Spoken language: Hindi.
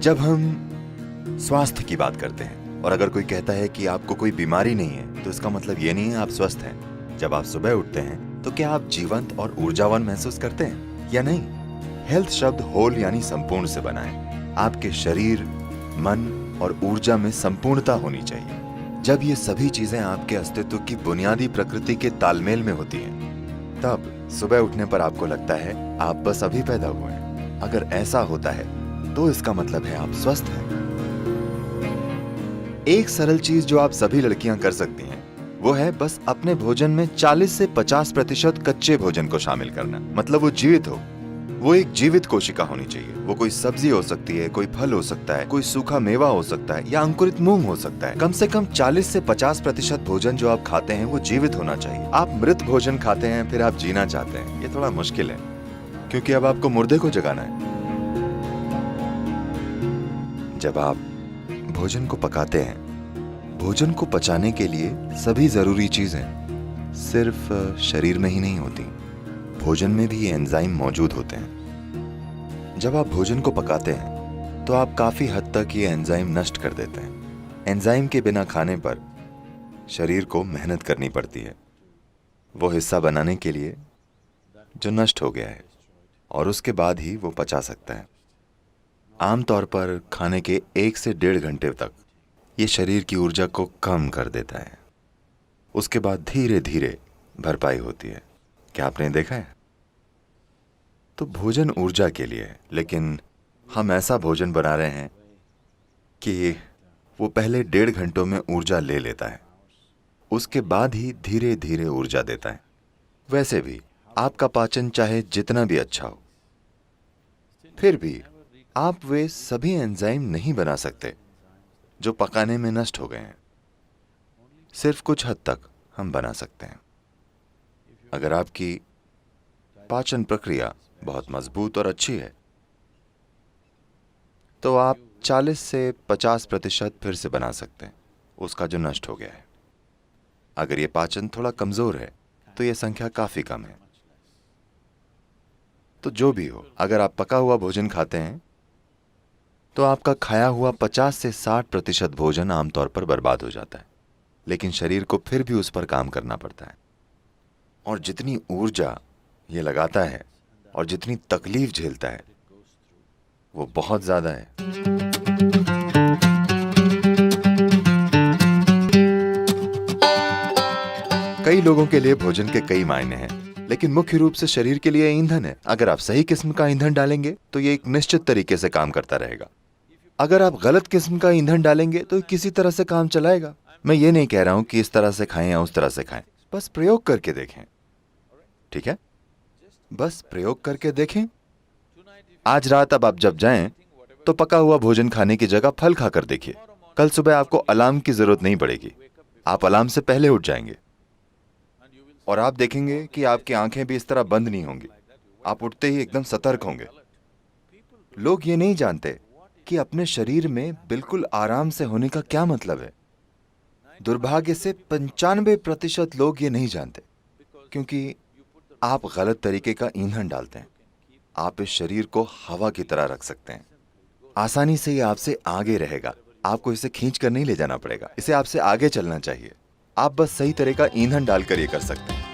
जब हम स्वास्थ्य की बात करते हैं और अगर कोई कहता है कि आपको कोई बीमारी नहीं है, तो इसका मतलब ये नहीं है आप स्वस्थ हैं। जब आप सुबह उठते हैं तो क्या आप जीवंत और ऊर्जावान महसूस करते हैं या नहीं? हेल्थ शब्द होल यानी संपूर्ण से बना है। आपके शरीर, मन और ऊर्जा में संपूर्णता होनी चाहिए। जब ये सभी चीजें आपके अस्तित्व की बुनियादी प्रकृति के तालमेल में होती हैं, तब सुबह उठने पर आपको लगता है आप बस अभी पैदा हुए हैं। अगर ऐसा होता है तो इसका मतलब है आप स्वस्थ हैं। एक सरल चीज जो आप सभी लड़कियां कर सकती हैं वो है बस अपने भोजन में 40 से 50% कच्चे भोजन को शामिल करना। मतलब वो जीवित हो, वो एक जीवित कोशिका होनी चाहिए। वो कोई सब्जी हो सकती है, कोई फल हो सकता है, कोई सूखा मेवा हो सकता है या अंकुरित मूंग हो सकता है। कम से कम 40 से 50% भोजन जो आप खाते हैं वो जीवित होना चाहिए। आप मृत भोजन खाते हैं फिर आप जीना चाहते हैं, ये थोड़ा मुश्किल है, क्योंकि अब आपको मुर्दे को जगाना है। जब आप भोजन को पकाते हैं, भोजन को पचाने के लिए सभी जरूरी चीजें सिर्फ शरीर में ही नहीं होती, भोजन में भी ये एंजाइम मौजूद होते हैं। जब आप भोजन को पकाते हैं तो आप काफी हद तक ये एंजाइम नष्ट कर देते हैं। एंजाइम के बिना खाने पर शरीर को मेहनत करनी पड़ती है वो हिस्सा बनाने के लिए जो नष्ट हो गया है, और उसके बाद ही वो पचा सकता है। आमतौर पर खाने के 1 से 1.5 घंटे तक ये शरीर की ऊर्जा को कम कर देता है। उसके बाद धीरे धीरे भरपाई होती है। क्या आपने देखा है? तो भोजन ऊर्जा के लिए है, लेकिन हम ऐसा भोजन बना रहे हैं कि वो पहले 1.5 घंटों में ऊर्जा ले लेता है, उसके बाद ही धीरे धीरे ऊर्जा देता है। वैसे भी आपका पाचन चाहे जितना भी अच्छा हो, फिर भी आप वे सभी एंजाइम नहीं बना सकते जो पकाने में नष्ट हो गए हैं। सिर्फ कुछ हद तक हम बना सकते हैं। अगर आपकी पाचन प्रक्रिया बहुत मजबूत और अच्छी है तो आप 40 से 50% फिर से बना सकते हैं उसका जो नष्ट हो गया है। अगर ये पाचन थोड़ा कमजोर है तो यह संख्या काफी कम है। तो जो भी हो, अगर आप पका हुआ भोजन खाते हैं तो आपका खाया हुआ 50 से 60% भोजन आमतौर पर बर्बाद हो जाता है, लेकिन शरीर को फिर भी उस पर काम करना पड़ता है। और जितनी ऊर्जा ये लगाता है और जितनी तकलीफ झेलता है वो बहुत ज्यादा है। कई लोगों के लिए भोजन के कई मायने हैं, लेकिन मुख्य रूप से शरीर के लिए ईंधन है। अगर आप सही किस्म का ईंधन डालेंगे तो ये एक निश्चित तरीके से काम करता रहेगा। अगर आप गलत किस्म का ईंधन डालेंगे तो किसी तरह से काम चलाएगा। मैं ये नहीं कह रहा हूं कि इस तरह से खाएं या उस तरह से खाएं, बस प्रयोग करके देखें। ठीक है, बस प्रयोग करके देखें। आज रात अब आप जब जाएं तो पका हुआ भोजन खाने की जगह फल खाकर देखिए। कल सुबह आपको अलार्म की जरूरत नहीं पड़ेगी, आप अलार्म से पहले उठ जाएंगे और आप देखेंगे कि आपकी आंखें भी इस तरह बंद नहीं होंगी। आप उठते ही एकदम सतर्क होंगे। लोग ये नहीं जानते कि अपने शरीर में बिल्कुल आराम से होने का क्या मतलब है। दुर्भाग्य से 95% लोग ये नहीं जानते, क्योंकि आप गलत तरीके का ईंधन डालते हैं। आप इस शरीर को हवा की तरह रख सकते हैं। आसानी से ये आपसे आगे रहेगा। आपको इसे खींच कर नहीं ले जाना पड़ेगा, इसे आपसे आगे चलना चाहिए। आप बस सही तरह का ईंधन डालकर ये कर सकते हैं।